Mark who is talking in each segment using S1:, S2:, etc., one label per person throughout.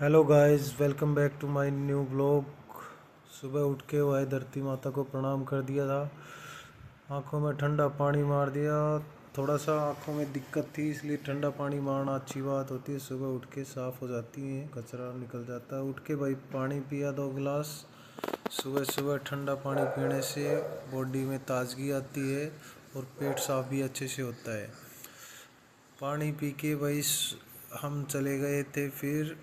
S1: Hello guys, welcome back to my new blog. सुबह उठ के वह धरती माता को प्रणाम कर दिया था। आंखों में ठंडा पानी मार दिया। थोड़ा सा आंखों में दिक्कत थी, इसलिए ठंडा पानी मारना अच्छी बात होती है। सुबह उठ के साफ़ हो जाती है, कचरा निकल जाता है। उठ के भाई पानी पिया 2 गिलास। सुबह सुबह ठंडा पानी पीने से बॉडी में ताजगी आती है और पेट साफ भी अच्छे से होता है। पानी पी के भाई हम चले गए थे फिर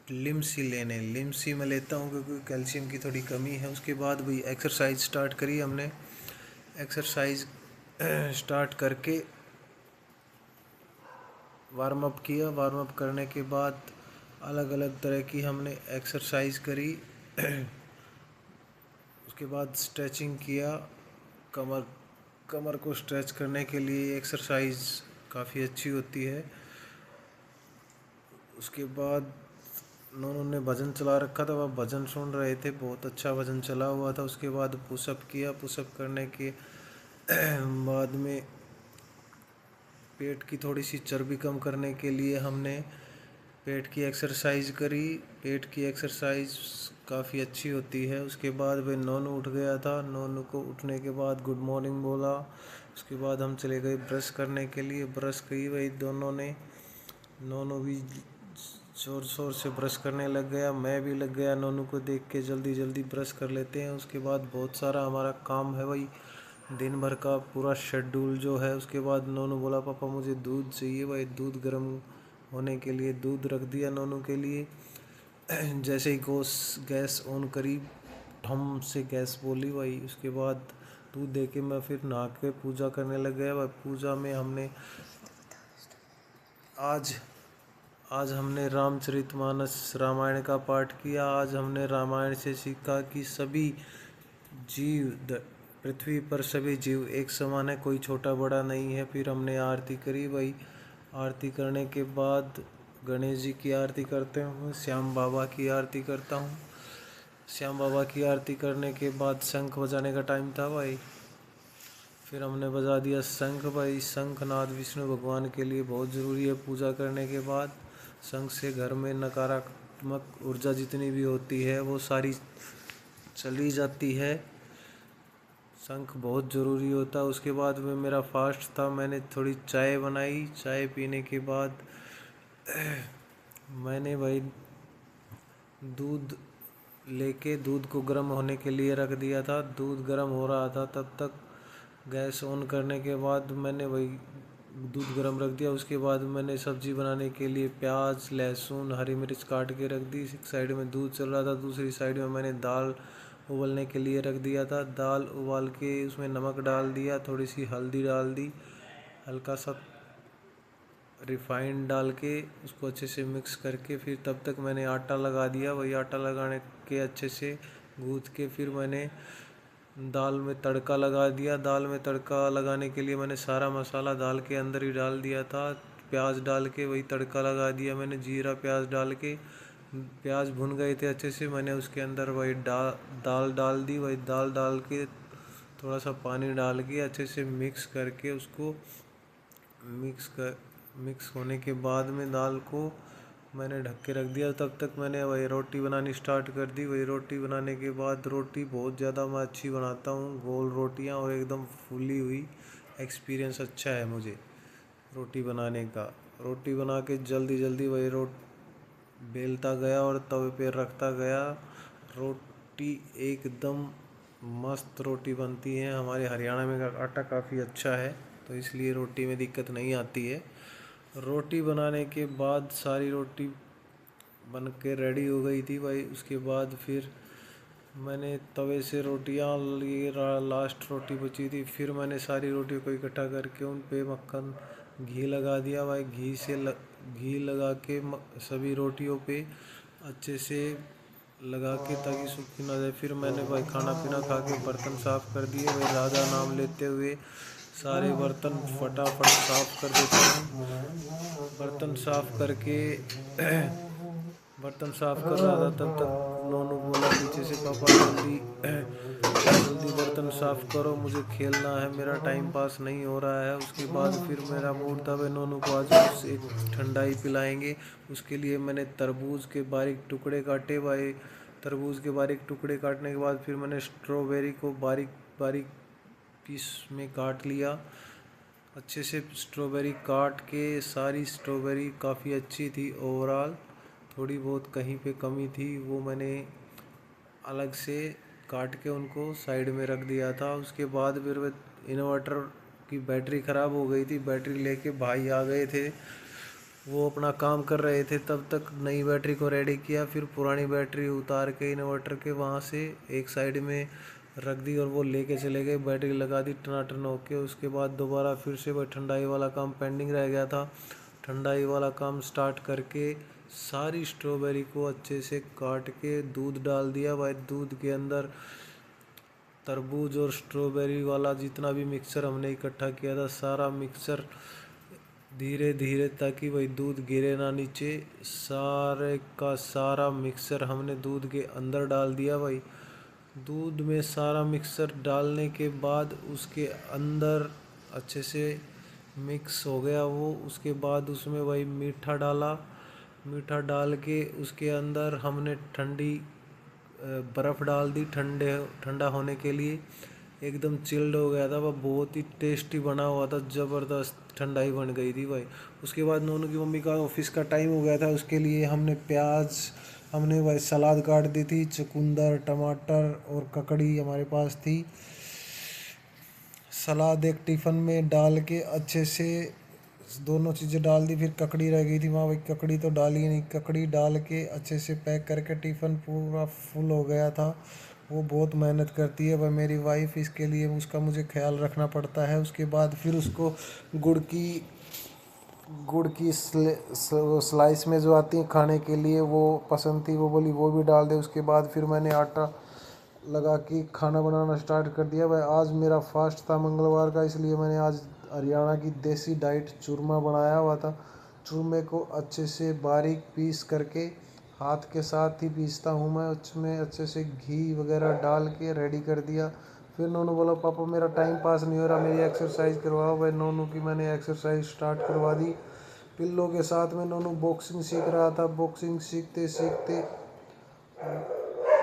S1: लिम्सी लेने। लिम्सी में लेता हूँ क्योंकि कैल्शियम की थोड़ी कमी है। उसके बाद भाई एक्सरसाइज स्टार्ट करी हमने। एक्सरसाइज स्टार्ट करके वार्म अप किया। वार्म अप करने के बाद अलग अलग तरह की हमने एक्सरसाइज करी। उसके बाद स्ट्रेचिंग किया। कमर कमर को स्ट्रेच करने के लिए एक्सरसाइज काफ़ी अच्छी होती है। उसके बाद उन्होंने भजन चला रखा था, वह भजन सुन रहे थे। बहुत अच्छा भजन चला हुआ था। उसके बाद पुशअप किया। पुशअप करने के बाद में पेट की थोड़ी सी चर्बी कम करने के लिए हमने पेट की एक्सरसाइज करी। पेट की एक्सरसाइज काफ़ी अच्छी होती है। उसके बाद वे नोनू उठ गया था। नोनू को उठने के बाद गुड मॉर्निंग बोला। उसके बाद हम चले गए ब्रश करने के लिए। ब्रश की वही दोनों ने। नोनू भी ज़ोर शोर से ब्रश करने लग गया, मैं भी लग गया नोनू को देख के। जल्दी जल्दी ब्रश कर लेते हैं। उसके बाद बहुत सारा हमारा काम है भाई, दिन भर का पूरा शेड्यूल जो है। उसके बाद नोनू बोला पापा मुझे दूध चाहिए। भाई दूध गर्म होने के लिए दूध रख दिया नोनू के लिए। जैसे ही गैस ऑन करी, ठम से गैस बोली भाई। उसके बाद दूध दे के मैं फिर नहा के पूजा करने लग गया भाई। पूजा में हमने आज हमने रामचरितमानस रामायण का पाठ किया। आज हमने रामायण से सीखा कि सभी जीव पृथ्वी पर सभी जीव एक समान है, कोई छोटा बड़ा नहीं है। फिर हमने आरती करी भाई। आरती करने के बाद गणेश जी की आरती करते हूँ, श्याम बाबा की आरती करता हूँ। श्याम बाबा की आरती करने के बाद शंख बजाने का टाइम था भाई। फिर हमने बजा दिया शंख भाई। शंखनाद विष्णु भगवान के लिए बहुत ज़रूरी है। पूजा करने के बाद शंख से घर में नकारात्मक ऊर्जा जितनी भी होती है वो सारी चली जाती है। शंख बहुत ज़रूरी होता है। उसके बाद में मेरा फास्ट था, मैंने थोड़ी चाय बनाई। चाय पीने के बाद मैंने भाई दूध को गर्म होने के लिए रख दिया था। दूध गर्म हो रहा था, तब तक गैस ऑन करने के बाद मैंने वही दूध गर्म रख दिया। उसके बाद मैंने सब्ज़ी बनाने के लिए प्याज लहसुन हरी मिर्च काट के रख दी। एक साइड में दूध चल रहा था, दूसरी साइड में मैंने दाल उबलने के लिए रख दिया था। दाल उबाल के उसमें नमक डाल दिया, थोड़ी सी हल्दी डाल दी, हल्का सा रिफाइंड डाल के उसको अच्छे से मिक्स करके फिर तब तक मैंने आटा लगा दिया। वही आटा लगाने के अच्छे से गूँथ के फिर मैंने दाल में तड़का लगा दिया। दाल में तड़का लगाने के लिए मैंने सारा मसाला दाल के अंदर ही डाल दिया था। प्याज डाल के वही तड़का लगा दिया मैंने, जीरा प्याज डाल के। प्याज भुन गए थे अच्छे से, मैंने उसके अंदर वही दाल डाल दी। वही दाल डाल के थोड़ा सा पानी डाल के अच्छे से मिक्स करके उसको मिक्स होने के बाद में दाल को मैंने ढक के रख दिया। तब तक मैंने वही रोटी बनानी स्टार्ट कर दी। वही रोटी बनाने के बाद रोटी बहुत ज़्यादा मैं अच्छी बनाता हूँ, गोल रोटियाँ और एकदम फूली हुई। एक्सपीरियंस अच्छा है मुझे रोटी बनाने का। रोटी बना के जल्दी जल्दी वही बेलता गया और तवे पे रखता गया। रोटी एकदम मस्त रोटी बनती है। हमारे हरियाणा में का आटा काफ़ी अच्छा है, तो इसलिए रोटी में दिक्कत नहीं आती है। रोटी बनाने के बाद सारी रोटी बन के रेडी हो गई थी भाई। उसके बाद फिर मैंने तवे से रोटियां ली। लास्ट रोटी बची थी, फिर मैंने सारी रोटियों को इकट्ठा करके उन पे मक्खन घी लगा दिया भाई। घी लगा के सभी रोटियों पे अच्छे से लगा के ताकि सूखी ना जाए। फिर मैंने भाई खाना पीना खा के बर्तन साफ़ कर दिए भाई। राधा नाम लेते हुए सारे बर्तन फटाफट साफ़ कर देता हूँ। बर्तन साफ़ करके बर्तन साफ कर रहा था तब तक नोनू बोला पीछे से, पापा जल्दी जल्दी बर्तन साफ करो, मुझे खेलना है, मेरा टाइम पास नहीं हो रहा है। उसके बाद फिर मेरा मूड था भाई नोनू को आज एक ठंडाई पिलाएंगे। उसके लिए मैंने तरबूज के बारीक टुकड़े काटे भाई। तरबूज के बारीक टुकड़े काटने के बाद फिर मैंने स्ट्रॉबेरी को बारीक बारीक पीस में काट लिया। अच्छे से स्ट्रॉबेरी काट के, सारी स्ट्रॉबेरी काफ़ी अच्छी थी ओवरऑल, थोड़ी बहुत कहीं पे कमी थी वो मैंने अलग से काट के उनको साइड में रख दिया था। उसके बाद फिर इन्वर्टर की बैटरी ख़राब हो गई थी, बैटरी लेके भाई आ गए थे, वो अपना काम कर रहे थे, तब तक नई बैटरी को रेडी किया। फिर पुरानी बैटरी उतार के इन्वर्टर के वहाँ से एक साइड में रख दी और वो लेके चले गए, बैटरी लगा दी टनाटन होके। उसके बाद दोबारा फिर से वह ठंडाई वाला काम पेंडिंग रह गया था, ठंडाई वाला काम स्टार्ट करके सारी स्ट्रॉबेरी को अच्छे से काट के दूध डाल दिया भाई। दूध के अंदर तरबूज और स्ट्रॉबेरी वाला जितना भी मिक्सर हमने इकट्ठा किया था, सारा मिक्सर धीरे धीरे, ताकि वही दूध गिरे ना नीचे, सारे का सारा मिक्सर हमने दूध के अंदर डाल दिया भाई। दूध में सारा मिक्सर डालने के बाद उसके अंदर अच्छे से मिक्स हो गया वो। उसके बाद उसमें वही मीठा डाला, मीठा डाल के उसके अंदर हमने ठंडी बर्फ़ डाल दी, ठंडा होने के लिए। एकदम चिल्ड हो गया था वह, बहुत ही टेस्टी बना हुआ था, ज़बरदस्त ठंडाई बन गई थी भाई। उसके बाद नोनू की मम्मी का ऑफिस का टाइम हो गया था, उसके लिए हमने भाई सलाद काट दी थी, चुकंदर, टमाटर और ककड़ी हमारे पास थी। सलाद एक टिफ़िन में डाल के अच्छे से दोनों चीज़ें डाल दी, फिर ककड़ी रह गई थी वहाँ, भाई ककड़ी तो डाली नहीं, ककड़ी डाल के अच्छे से पैक करके टिफ़िन पूरा फुल हो गया था। वो बहुत मेहनत करती है भाई मेरी वाइफ, इसके लिए उसका मुझे ख्याल रखना पड़ता है। उसके बाद फिर उसको गुड़ की गुड़ की स्लाइस में जो आती है खाने के लिए, वो पसंद थी, वो बोली वो भी डाल दे। उसके बाद फिर मैंने आटा लगा के खाना बनाना स्टार्ट कर दिया भाई। आज मेरा फास्ट था मंगलवार का, इसलिए मैंने आज हरियाणा की देसी डाइट चूरमा बनाया हुआ था। चूरमे को अच्छे से बारीक पीस करके, हाथ के साथ ही पीसता हूँ मैं, उसमें अच्छे से घी वगैरह डाल के रेडी कर दिया। फिर नोनू बोला पापा मेरा टाइम पास नहीं हो रहा, मेरी एक्सरसाइज करवाओ भाई। नोनू की मैंने एक्सरसाइज स्टार्ट करवा दी। पिल्लों के साथ में नोनू बॉक्सिंग सीख रहा था। बॉक्सिंग सीखते सीखते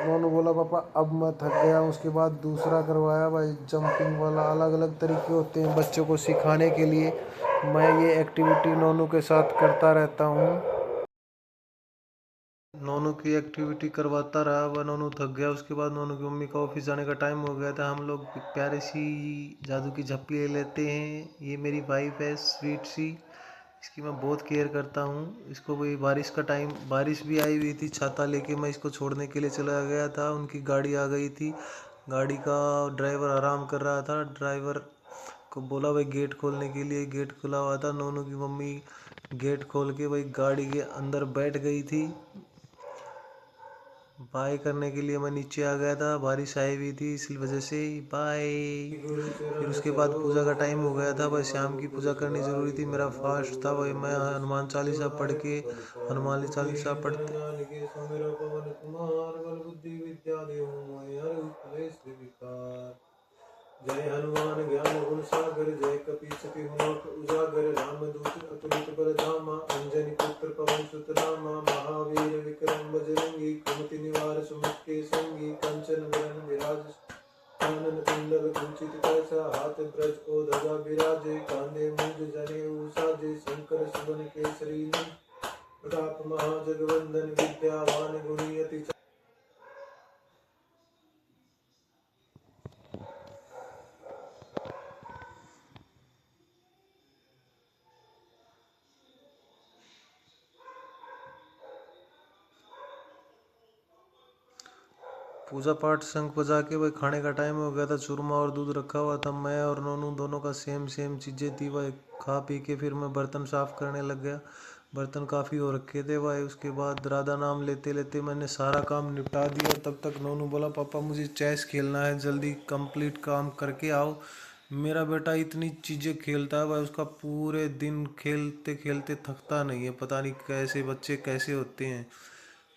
S1: नोनू बोला पापा अब मैं थक गया हूँ। उसके बाद दूसरा करवाया भाई जंपिंग वाला। अलग अलग तरीके होते हैं बच्चों को सिखाने के लिए, मैं ये एक्टिविटी नोनू के साथ करता रहता हूँ। नोनू की एक्टिविटी करवाता रहा वह, नोनू थक गया। उसके बाद नोनू की मम्मी का ऑफिस जाने का टाइम हो गया था। हम लोग प्यारी सी जादू की झप्पी ले लेते हैं। ये मेरी वाइफ है स्वीट सी, इसकी मैं बहुत केयर करता हूँ। इसको वही बारिश का टाइम, बारिश भी आई हुई थी, छाता लेके मैं इसको छोड़ने के लिए चला गया था, उनकी गाड़ी आ गई थी। गाड़ी का ड्राइवर आराम कर रहा था, ड्राइवर को बोला भाई गेट खोलने के लिए, गेट खुला हुआ था। नोनू की मम्मी गेट खोल के भाई गाड़ी के अंदर बैठ गई थी। बाय करने के लिए मैं नीचे आ गया था, बारिश आई हुई थी इसी वजह से। बाय। फिर उसके बाद पूजा का टाइम हो गया था भाई, शाम की पूजा करनी ज़रूरी थी, मेरा फास्ट था भाई। मैं हनुमान चालीसा पढ़ के, हनुमान चालीसा पढ़ते जय हनुमान ज्ञान गुण सागर, जय कपीस तिहु लोक उजागर, रामदूत अतुलित बल धामा, अंजनी पुत्र पवन सुत नामा, महावीर विक्रम बजरंगी, कुमति निवार सुमति के संगी, कंचन बरन विराज कानन कुंडल कुंचित कैसा, हाथ ब्रज ओ ध्वजा विराजे, कांधे मूज जनेऊ साजे, शंकर सुवन केसरी प्रताप महाजगवंदन, विद्यावान गुणी अति पूजा पाठ शंख बजा के भाई खाने का टाइम हो गया था। चूरमा और दूध रखा हुआ था, मैं और नोनू दोनों का सेम सेम चीज़ें थी भाई। खा पी के फिर मैं बर्तन साफ़ करने लग गया, बर्तन काफ़ी हो रखे थे भाई। उसके बाद राधा नाम लेते लेते मैंने सारा काम निपटा दिया। तब तक नोनू बोला पापा मुझे चेस खेलना है, जल्दी कंप्लीट काम करके आओ। मेरा बेटा इतनी चीज़ें खेलता है भाई, उसका पूरे दिन खेलते खेलते थकता नहीं है, पता नहीं कैसे बच्चे कैसे होते हैं।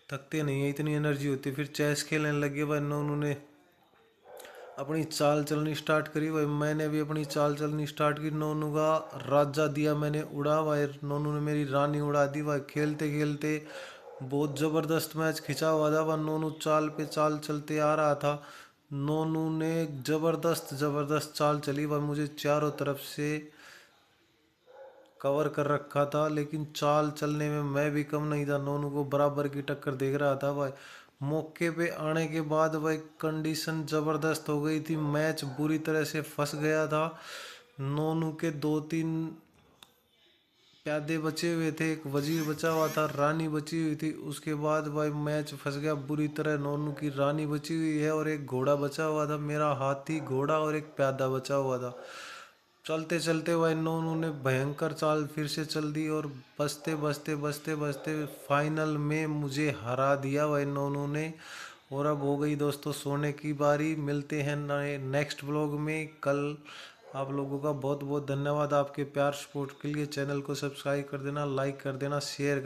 S1: थकते नहीं है, इतनी एनर्जी होती है। फिर चेस खेलने लगे भाई, नोनू ने अपनी चाल चलनी स्टार्ट करी भाई, मैंने भी अपनी चाल चलनी स्टार्ट की। नोनू का राजा दिया मैंने उड़ा भाई, नोनू ने मेरी रानी उड़ा दी भाई। खेलते खेलते बहुत ज़बरदस्त मैच खिंचा हुआ था भाई, नोनू चाल पे चाल चलते आ रहा था। नोनू ने ज़बरदस्त ज़बरदस्त चाल चली भाई, मुझे चारों तरफ से कवर कर रखा था, लेकिन चाल चलने में मैं भी कम नहीं था, नोनू को बराबर की टक्कर देख रहा था भाई। मौके पे आने के बाद भाई कंडीशन ज़बरदस्त हो गई थी, मैच बुरी तरह से फंस गया था। नोनू के 2-3 प्यादे बचे हुए थे, एक वजीर बचा हुआ था, रानी बची हुई थी। उसके बाद भाई मैच फंस गया बुरी तरह, नोनू की रानी बची हुई है और एक घोड़ा बचा हुआ था, मेरा हाथी घोड़ा और एक प्यादा बचा हुआ था। चलते चलते भाई नोनू ने भयंकर चाल फिर से चल दी और बचते बचते बचते बचते फाइनल में मुझे हरा दिया भाई नोनू ने। और अब हो गई दोस्तों सोने की बारी। मिलते हैं नए नेक्स्ट ब्लॉग में कल। आप लोगों का बहुत बहुत धन्यवाद आपके प्यार सपोर्ट के लिए। चैनल को सब्सक्राइब कर देना, लाइक कर देना, शेयर कर